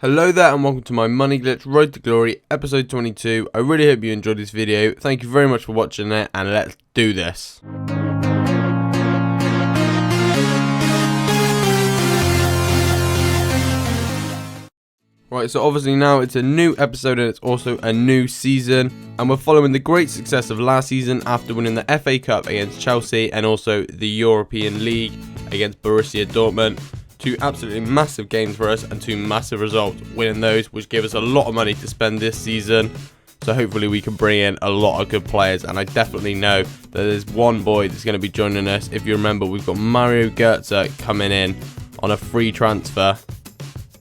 Hello there and welcome to my Money Glitch Road to Glory episode 22. I really hope you enjoyed this video. Thank you very much for watching it and let's do this. Right, so obviously now it's a new episode and it's also a new season, and we're following the great success of last season after winning the FA Cup against Chelsea and also the European League against Borussia Dortmund. Two absolutely massive games for us and two massive results, winning those, which gave us a lot of money to spend this season. So hopefully we can bring in a lot of good players, and I definitely know that there's one boy that's going to be joining us. If you remember, we've got Mario Götze coming in on a free transfer.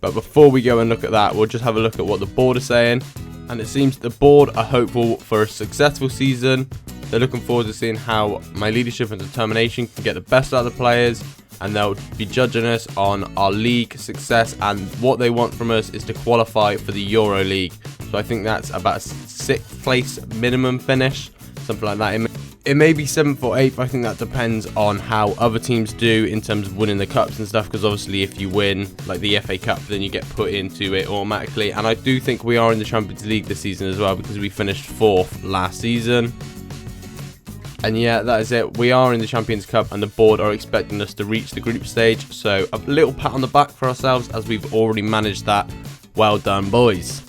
But before we go and look at that, we'll just have a look at what the board are saying. And it seems the board are hopeful for a successful season. They're looking forward to seeing how my leadership and determination can get the best out of the players. And they'll be judging us on our league success, and what they want from us is to qualify for the Euro League. So I think that's about a 6th place minimum finish, something like that. It may be 7th or 8th. I think that depends on how other teams do in terms of winning the cups and stuff, because obviously if you win like the FA Cup then you get put into it automatically, and I do think we are in the Champions League this season as well, because we finished 4th last season. And yeah, that is it. We are in the Champions Cup and the board are expecting us to reach the group stage. So a little pat on the back for ourselves as we've already managed that. Well done, boys.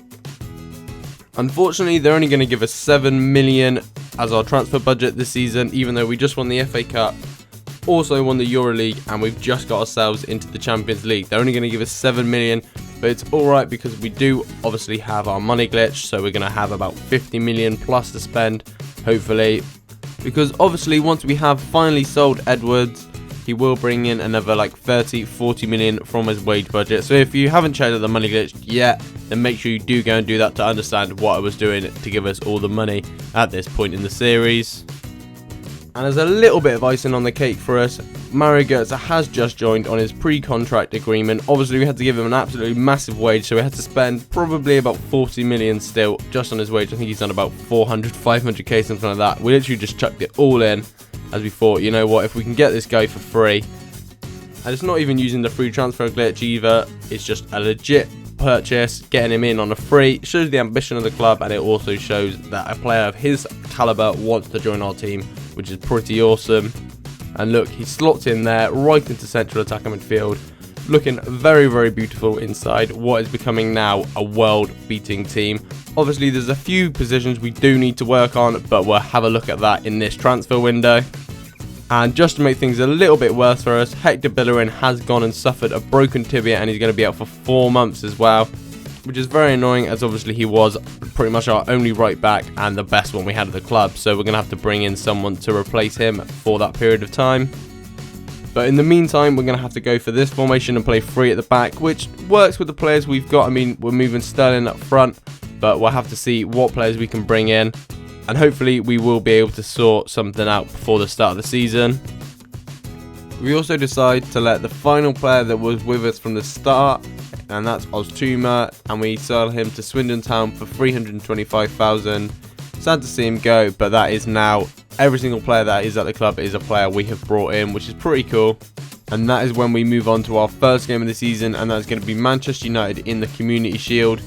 Unfortunately, they're only going to give us 7 million as our transfer budget this season, even though we just won the FA Cup, also won the Euro League, and we've just got ourselves into the Champions League. They're only going to give us 7 million, but it's alright because we do obviously have our money glitch. So we're going to have about 50 million plus to spend, hopefully. Because obviously once we have finally sold Edwards, he will bring in another like 30-40 million from his wage budget. So if you haven't checked out the money glitch yet, then make sure you do go and do that to understand what I was doing to give us all the money at this point in the series. And as a little bit of icing on the cake for us, Mario Götze has just joined on his pre-contract agreement. Obviously we had to give him an absolutely massive wage, so we had to spend probably about 40 million still just on his wage. I think he's done about 400-500k, something like that. We literally just chucked it all in as we thought, you know what, if we can get this guy for free, and it's not even using the free transfer glitch either, it's just a legit purchase, getting him in on a free. It shows the ambition of the club, and it also shows that a player of his caliber wants to join our team, which is pretty awesome. And look, he slots in there right into central attacking midfield, looking very, very beautiful inside what is becoming now a world-beating team. Obviously, there's a few positions we do need to work on, but we'll have a look at that in this transfer window. And just to make things a little bit worse for us, Hector Bellerin has gone and suffered a broken tibia, and he's going to be out for 4 months as well, which is very annoying, as obviously he was pretty much our only right back and the best one we had at the club. So we're going to have to bring in someone to replace him for that period of time. But in the meantime, we're going to have to go for this formation and play 3 at the back, which works with the players we've got. I mean, we're moving Sterling up front, but we'll have to see what players we can bring in. And hopefully we will be able to sort something out before the start of the season. We also decide to let the final player that was with us from the start, and that's Oztuma, and we sell him to Swindon Town for 325,000. Sad to see him go, but that is now every single player that is at the club is a player we have brought in, which is pretty cool. And that is when we move on to our first game of the season, and that's going to be Manchester United in the Community Shield.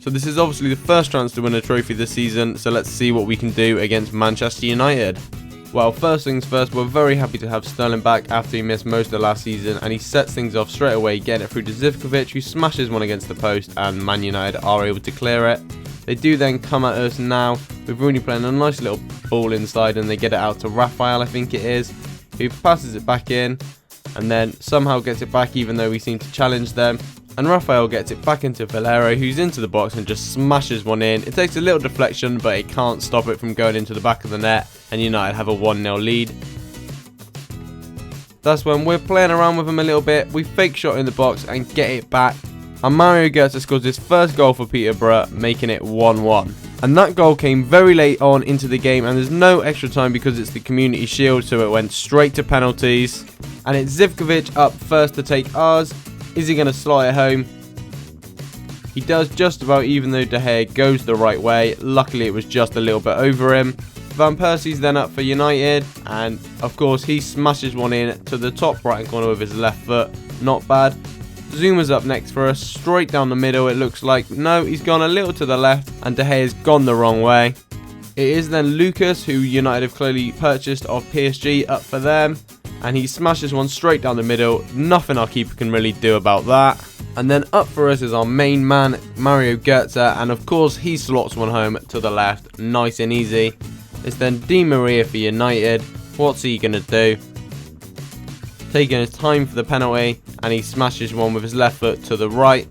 So this is obviously the first chance to win a trophy this season, so let's see what we can do against Manchester United. Well, first things first, we're very happy to have Sterling back after he missed most of last season, and he sets things off straight away, getting it through to Zivkovic, who smashes one against the post, and Man United are able to clear it. They do then come at us now with Rooney playing a nice little ball inside, and they get it out to Raphael, I think it is, who passes it back in, and then somehow gets it back even though we seem to challenge them. And Raphael gets it back into Valero, who's into the box and just smashes one in. It takes a little deflection, but it can't stop it from going into the back of the net, and United have a 1-0 lead. That's when we're playing around with them a little bit. We fake shot in the box and get it back. And Mario Götze scores his first goal for Peterborough, making it 1-1. And that goal came very late on into the game, and there's no extra time because it's the Community Shield, so it went straight to penalties. And it's Zivkovic up first to take ours. Is he going to slot it home? He does just about, even though De Gea goes the right way. Luckily, it was just a little bit over him. Van Persie's then up for United, and of course he smashes one in to the top right hand corner with his left foot. Not bad. Zuma's up next for us, straight down the middle it looks like. No, he's gone a little to the left, and De Gea's gone the wrong way. It is then Lucas, who United have clearly purchased of PSG, up for them. And he smashes one straight down the middle. Nothing our keeper can really do about that. And then up for us is our main man, Mario Götze. And of course, he slots one home to the left. Nice and easy. It's then Di Maria for United. What's he going to do? Taking his time for the penalty. And he smashes one with his left foot to the right.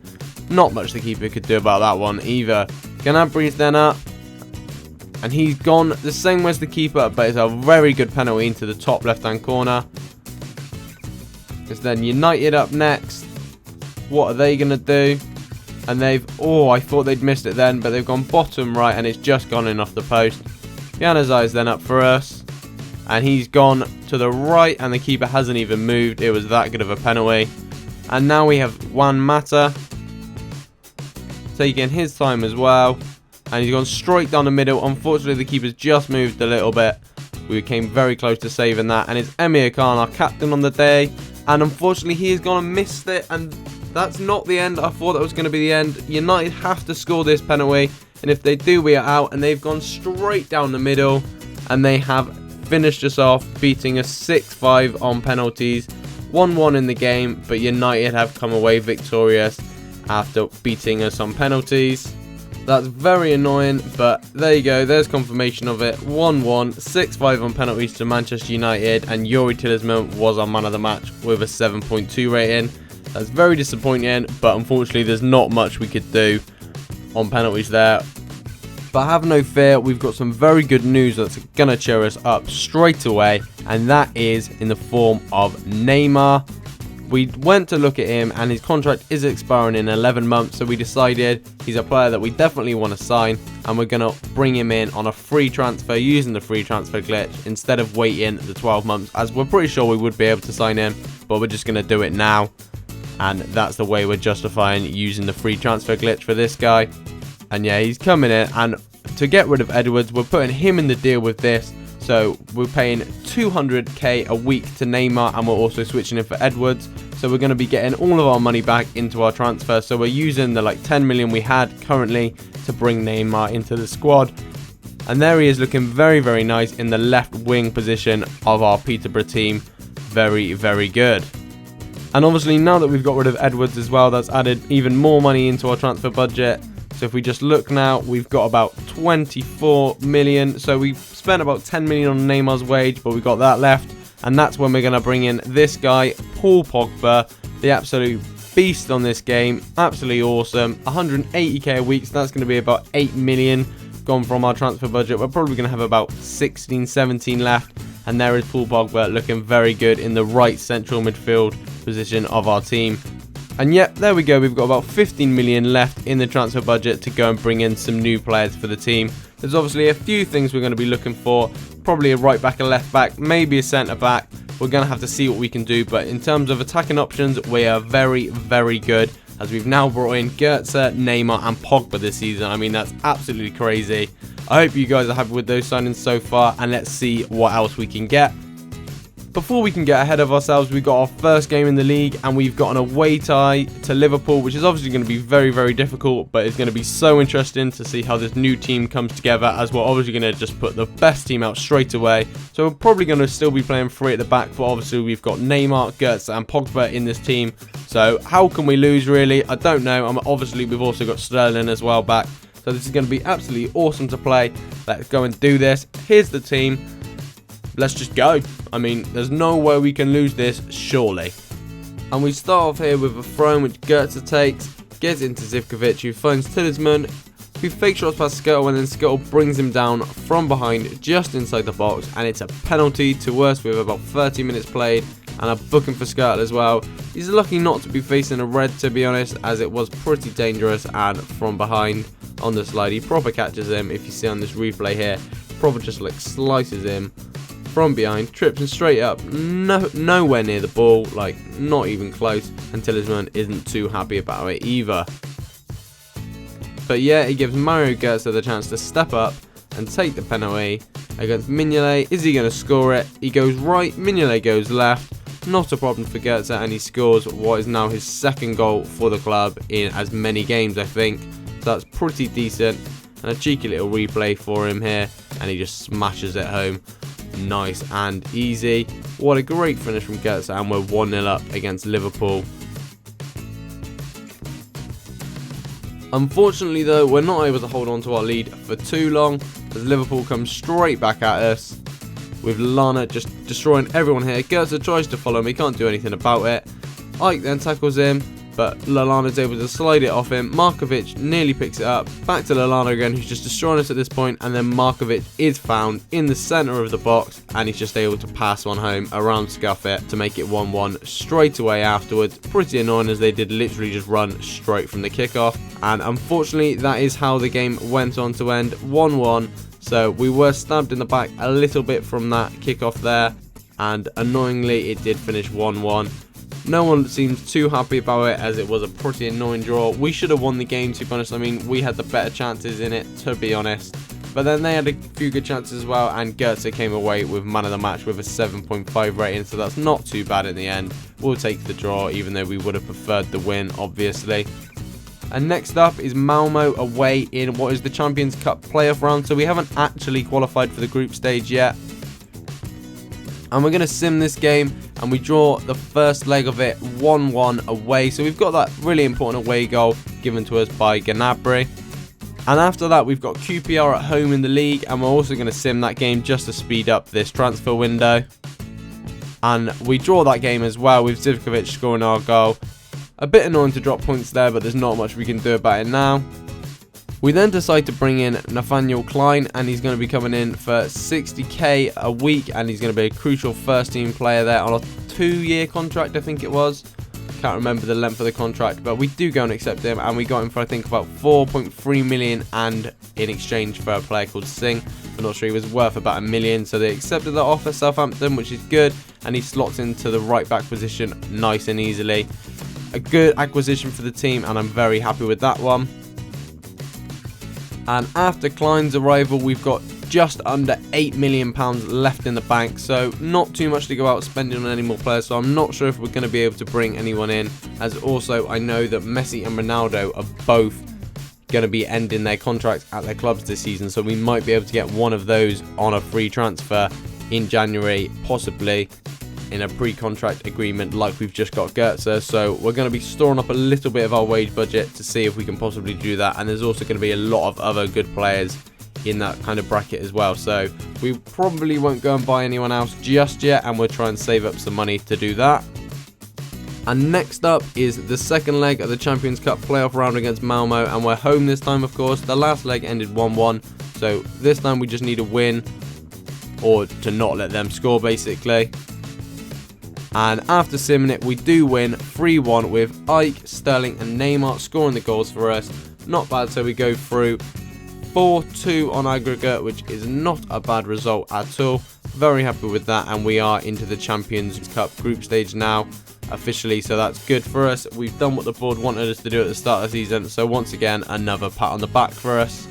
Not much the keeper could do about that one either. Gnabry's then up. And he's gone the same way as the keeper, but it's a very good penalty into the top left-hand corner. It's then United up next. What are they going to do? And they've... Oh, I thought they'd missed it then, but they've gone bottom right, and it's just gone in off the post. Januzaj then up for us. And he's gone to the right, and the keeper hasn't even moved. It was that good of a penalty. And now we have Juan Mata taking his time as well. And he's gone straight down the middle. Unfortunately, the keeper's just moved a little bit. We came very close to saving that. And it's Emir Khan, our captain on the day. And unfortunately, he has gone and missed it. And that's not the end. I thought that was going to be the end. United have to score this penalty. And if they do, we are out. And they've gone straight down the middle. And they have finished us off, beating us 6-5 on penalties. 1-1 in the game. But United have come away victorious after beating us on penalties. That's very annoying, but there you go. There's confirmation of it. 1-1, 6-5 on penalties to Manchester United, and Yuri Tielemans was our man of the match with a 7.2 rating. That's very disappointing, but unfortunately there's not much we could do on penalties there. But have no fear, we've got some very good news that's going to cheer us up straight away, and that is in the form of Neymar. We went to look at him, and his contract is expiring in 11 months, so we decided he's a player that we definitely want to sign, and we're going to bring him in on a free transfer using the free transfer glitch instead of waiting the 12 months, as we're pretty sure we would be able to sign him, but we're just going to do it now, and that's the way we're justifying using the free transfer glitch for this guy. And yeah, he's coming in, and to get rid of Edwards, we're putting him in the deal with this. So we're paying 200k a week to Neymar, and we're also switching in for Edwards. So we're going to be getting all of our money back into our transfer. So we're using the 10 million we had currently to bring Neymar into the squad. And there he is, looking very, very nice in the left wing position of our Peterborough team. Very, very good. And obviously now that we've got rid of Edwards as well, that's added even more money into our transfer budget. So if we just look now, we've got about 24 million. So we've spent about 10 million on Neymar's wage, but we've got that left. And that's when we're going to bring in this guy, Paul Pogba, the absolute beast on this game. Absolutely awesome. 180k a week, so that's going to be about 8 million gone from our transfer budget. We're probably going to have about 16, 17 left. And there is Paul Pogba looking very good in the right central midfield position of our team. And yep, there we go. We've got about 15 million left in the transfer budget to go and bring in some new players for the team. There's obviously a few things we're going to be looking for. Probably a right back, a left back, maybe a centre back. We're going to have to see what we can do. But in terms of attacking options, we are very, very good, as we've now brought in Götze, Neymar and Pogba this season. I mean, that's absolutely crazy. I hope you guys are happy with those signings so far, and let's see what else we can get. Before we can get ahead of ourselves, we've got our first game in the league, and we've got an away tie to Liverpool, which is obviously going to be very, very difficult, but it's going to be so interesting to see how this new team comes together, as we're obviously going to just put the best team out straight away. So we're probably going to still be playing three at the back, but obviously we've got Neymar, Götze and Pogba in this team. So how can we lose, really? I don't know. Obviously we've also got Sterling as well back. So this is going to be absolutely awesome to play. Let's go and do this. Here's the team. Let's just go. I mean, there's no way we can lose this, surely. And we start off here with a throw which Götze takes, gets into Zivkovic, who finds Tielemans, who fake shots past Skittle, and then Skittle brings him down from behind just inside the box, and it's a penalty to us with about 30 minutes played, and a booking for Skittle as well. He's lucky not to be facing a red, to be honest, as it was pretty dangerous, and from behind on the slide, he proper catches him. If you see on this replay here, proper just slices him from behind, trips him straight up, nowhere near the ball, not even close, and Tielemans isn't too happy about it either. But yeah, he gives Mario Götze the chance to step up and take the penalty against Mignolet. Is he going to score it? He goes right, Mignolet goes left. not a problem for Goetze, and he scores what is now his second goal for the club in as many games, I think. So that's pretty decent, and a cheeky little replay for him here, and he just smashes it home. Nice and easy. What a great finish from Goetze, and we're 1-0 up against Liverpool. Unfortunately though, we're not able to hold on to our lead for too long, as Liverpool comes straight back at us, with Lallana just destroying everyone here. Goetze tries to follow him, he can't do anything about it. Ike then tackles him, but Lallana's able to slide it off him. Markovic nearly picks it up. Back to Lallana again, who's just destroying us at this point, and then Markovic is found in the centre of the box, and he's just able to pass one home around Scuffet to make it 1-1 straight away afterwards. Pretty annoying, as they did literally just run straight from the kickoff, and unfortunately that is how the game went on to end 1-1. So we were stabbed in the back a little bit from that kickoff there, and annoyingly it did finish 1-1. No one seems too happy about it, as it was a pretty annoying draw. We should have won the game, to be honest. I mean, we had the better chances in it, to be honest. But then they had a few good chances as well, and Goetze came away with man of the match with a 7.5 rating, so that's not too bad in the end. We'll take the draw, even though we would have preferred the win, obviously. And next up is Malmo away in what is the Champions Cup playoff round, so we haven't actually qualified for the group stage yet. And we're going to sim this game, and we draw the first leg of it 1-1 away. So we've got that really important away goal given to us by Gnabry. And after that, we've got QPR at home in the league, and we're also going to sim that game just to speed up this transfer window. And we draw that game as well, with Zivkovic scoring our goal. A bit annoying to drop points there, but there's not much we can do about it now. We then decide to bring in Nathaniel Klein, and he's going to be coming in for 60k a week, and he's going to be a crucial first team player there on a 2-year contract, I think it was. Can't remember the length of the contract, but we do go and accept him, and we got him for I think about 4.3 million, and in exchange for a player called Singh. I'm not sure, he was worth about $1 million, so they accepted that offer, Southampton, which is good, and he slots into the right back position nice and easily. A good acquisition for the team, and I'm very happy with that one. And after Klein's arrival, we've got just under £8 million left in the bank, so not too much to go out spending on any more players. So I'm not sure if we're going to be able to bring anyone in, as also I know that Messi and Ronaldo are both going to be ending their contracts at their clubs this season, so we might be able to get one of those on a free transfer in January, possibly in a pre-contract agreement like we've just got Goetze. So we're going to be storing up a little bit of our wage budget to see if we can possibly do that, and there's also going to be a lot of other good players in that kind of bracket as well, so we probably won't go and buy anyone else just yet, and we'll try and save up some money to do that. And next up is the second leg of the Champions Cup playoff round against Malmo, and we're home this time, of course. The last leg ended 1-1, so this time we just need a win, or to not let them score basically. And after simming it, we do win 3-1 with Ike, Sterling and Neymar scoring the goals for us. Not bad, so we go through 4-2 on aggregate, which is not a bad result at all. Very happy with that, and we are into the Champions Cup group stage now officially, so that's good for us. We've done what the board wanted us to do at the start of the season, so once again another pat on the back for us.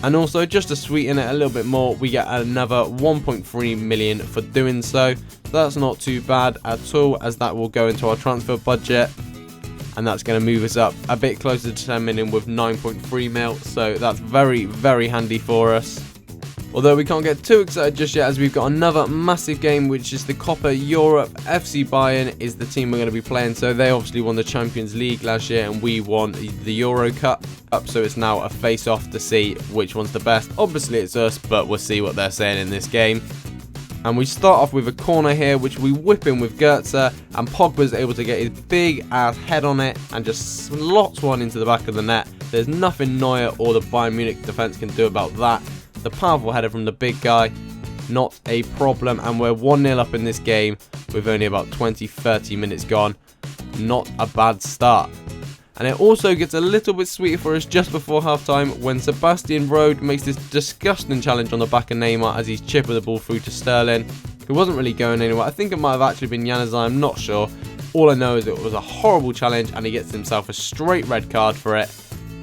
And also, just to sweeten it a little bit more, we get another 1.3 million for doing so. That's not too bad at all, as that will go into our transfer budget, and that's going to move us up a bit closer to 10 million with 9.3 mil, so that's very, very handy for us. Although we can't get too excited just yet, as we've got another massive game, which is the Copa Europe. FC Bayern is the team we're going to be playing, so they obviously won the Champions League last year, and we won the Euro Cup, so it's now a face-off to see which one's the best. Obviously it's us, but we'll see what they're saying in this game. And we start off with a corner here, which we whip in with Goetze, and Pogba's able to get his big ass head on it and just slots one into the back of the net. There's nothing Neuer or the Bayern Munich defence can do about that. The powerful header from the big guy, not a problem, and we're 1-0 up in this game with only about 20-30 minutes gone. Not a bad start. And it also gets a little bit sweeter for us just before half-time when Sebastian Rode makes this disgusting challenge on the back of Neymar as he's chipping the ball through to Sterling, who wasn't really going anywhere. I think it might have actually been Januzaj, I'm not sure. All I know is it was a horrible challenge, and he gets himself a straight red card for it,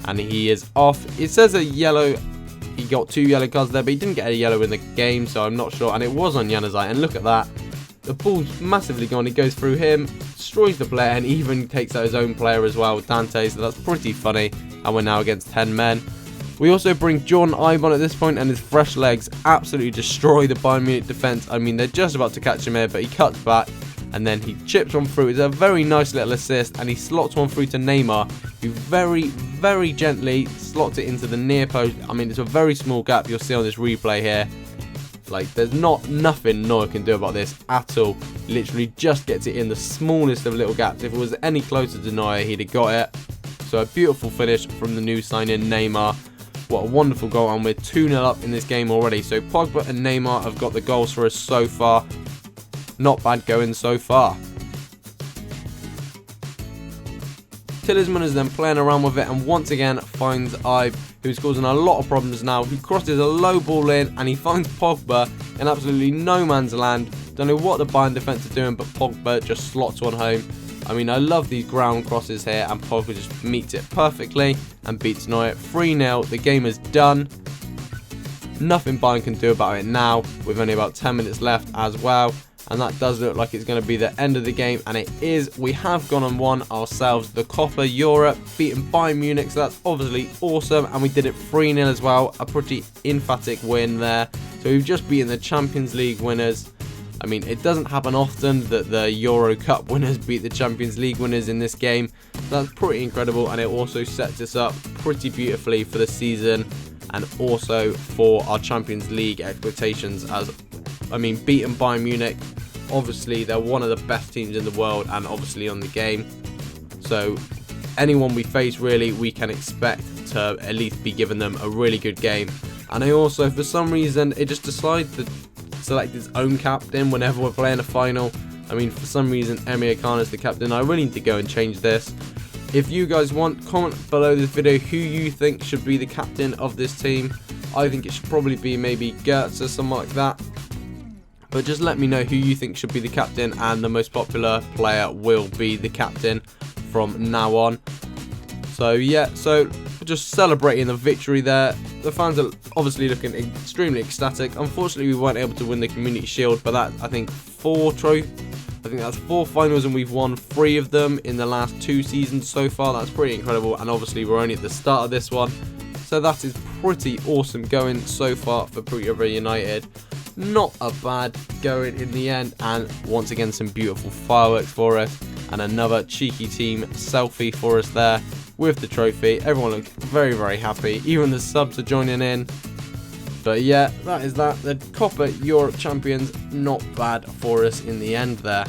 and he is off. It says a yellow. He got 2 yellow cards there, but he didn't get a yellow in the game, so I'm not sure. And it was on Januzaj, and look at that. The ball's massively gone. He goes through him, destroys the player, and even takes out his own player as well, Dante. So that's pretty funny. And we're now against 10 men. We also bring Jordan Ibe on at this point, and his fresh legs absolutely destroy the Bayern Munich defence. I mean, they're just about to catch him here, but he cuts back, and then he chips one through. It's a very nice little assist, and he slots one through to Neymar, who very, very gently slots it into the near post. I mean, it's a very small gap. You'll see on this replay here. Like, there's nothing Neuer can do about this at all. Literally just gets it in the smallest of little gaps. If it was any closer to Neuer, he'd have got it. So a beautiful finish from the new signing, Neymar. What a wonderful goal, and we're 2-0 up in this game already. So Pogba and Neymar have got the goals for us so far. Not bad going so far. Tielemans is then playing around with it and once again finds Ibe, who's causing a lot of problems now. He crosses a low ball in and he finds Pogba in absolutely no man's land. Don't know what the Bayern defence are doing, but Pogba just slots one home. I mean, I love these ground crosses here, and Pogba just meets it perfectly and beats Neuer. 3-0, the game is done. Nothing Bayern can do about it now, with only about 10 minutes left as well. And that does look like it's going to be the end of the game, and it is. We have gone and won ourselves the Copa Europe, beaten Bayern Munich, so that's obviously awesome. And we did it 3-0 as well, a pretty emphatic win there. So we've just beaten the Champions League winners. I mean, it doesn't happen often that the Euro Cup winners beat the Champions League winners in this game. That's pretty incredible, and it also sets us up pretty beautifully for the season and also for our Champions League expectations. As I mean, beating Bayern Munich, obviously they're one of the best teams in the world and obviously on the game. So anyone we face, really, we can expect to at least be giving them a really good game. And I also, for some reason, it just decides to select its own captain whenever we're playing a final. I mean, for some reason, Emir Khan is the captain. I really need to go and change this. If you guys want, comment below this video who you think should be the captain of this team. I think it should probably be maybe Gertz or something like that. But just let me know who you think should be the captain, and the most popular player will be the captain from now on. So yeah, so just celebrating the victory there. The fans are obviously looking extremely ecstatic. Unfortunately, we weren't able to win the Community Shield, but that, I think that's 4 finals, and we've won 3 of them in the last 2 seasons so far. That's pretty incredible, and obviously we're only at the start of this one. So that is pretty awesome going so far for PureBells United. Not a bad going in the end, and once again some beautiful fireworks for us, and another cheeky team selfie for us there with the trophy. Everyone looks very, very happy, even the subs are joining in. But yeah, that is that. The Copa Europe champions, not bad for us in the end there.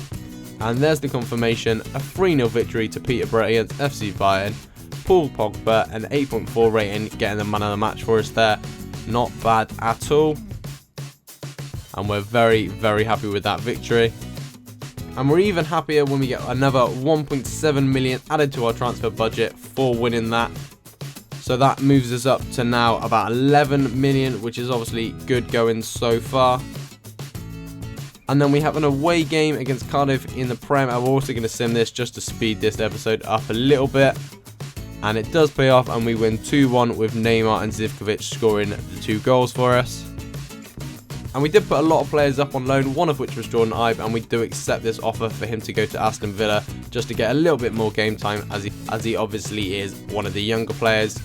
And there's the confirmation, a 3-0 victory to Peterborough against FC Bayern. Paul Pogba, an 8.4 rating, getting the man of the match for us there. Not bad at all. And we're very, very happy with that victory. And we're even happier when we get another 1.7 million added to our transfer budget for winning that. So that moves us up to now about 11 million, which is obviously good going so far. And then we have an away game against Cardiff in the Prem. I'm also going to sim this just to speed this episode up a little bit. And it does pay off, and we win 2-1 with Neymar and Zivkovic scoring the 2 goals for us. And we did put a lot of players up on loan, one of which was Jordan Ibe, and we do accept this offer for him to go to Aston Villa just to get a little bit more game time, as he obviously is one of the younger players.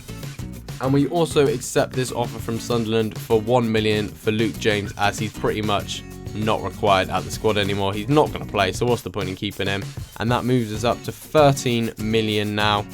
And we also accept this offer from Sunderland for 1 million for Luke James, as he's pretty much not required at the squad anymore. He's not going to play, so what's the point in keeping him? And that moves us up to 13 million now.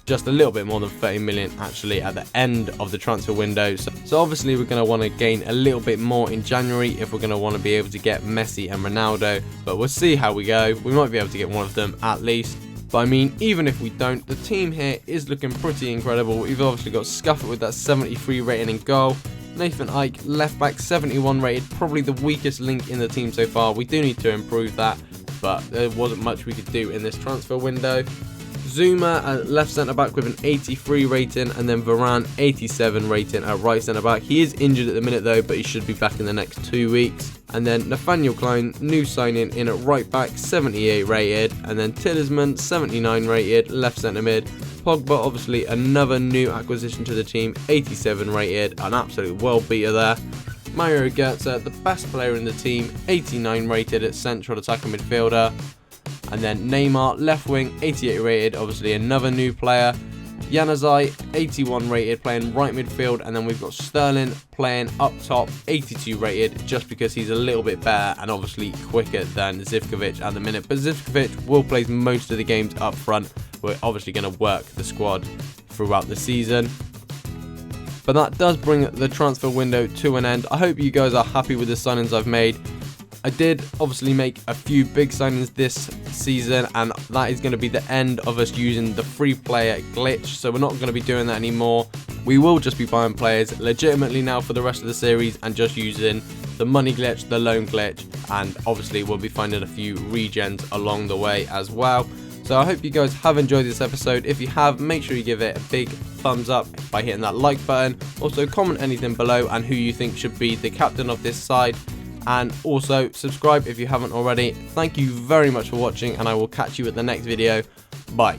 Just a little bit more than 30 million actually at the end of the transfer window. So obviously we're going to want to gain a little bit more in January if we're going to want to be able to get Messi and Ronaldo. But we'll see how we go. We might be able to get one of them at least. But I mean, even if we don't, the team here is looking pretty incredible. We've obviously got Scuffet with that 73 rating in goal. Nathan Ike, left back, 71 rated. Probably the weakest link in the team so far. We do need to improve that, but there wasn't much we could do in this transfer window. Zuma, left centre-back with an 83 rating, and then Varane, 87 rating at right centre-back. He is injured at the minute though, but he should be back in the next 2 weeks. And then Nathaniel Klein, new signing in at right-back, 78 rated. And then Tielemans, 79 rated, left centre-mid. Pogba, obviously another new acquisition to the team, 87 rated, an absolute world beater there. Mario Götze, the best player in the team, 89 rated at central attacking midfielder. And then Neymar, left wing, 88 rated, obviously another new player. Januzaj, 81 rated, playing right midfield. And then we've got Sterling playing up top, 82 rated, just because he's a little bit better and obviously quicker than Zivkovic at the minute. But Zivkovic will play most of the games up front. We're obviously going to work the squad throughout the season. But that does bring the transfer window to an end. I hope you guys are happy with the signings I've made. I did obviously make a few big signings this season, and that is going to be the end of us using the free player glitch. So we're not going to be doing that anymore. We will just be buying players legitimately now for the rest of the series and just using the money glitch, the loan glitch, and obviously we'll be finding a few regens along the way as well. So I hope you guys have enjoyed this episode. If you have, make sure you give it a big thumbs up by hitting that like button. Also comment anything below and who you think should be the captain of this side. And also subscribe if you haven't already. Thank you very much for watching, and I will catch you at the next video. Bye.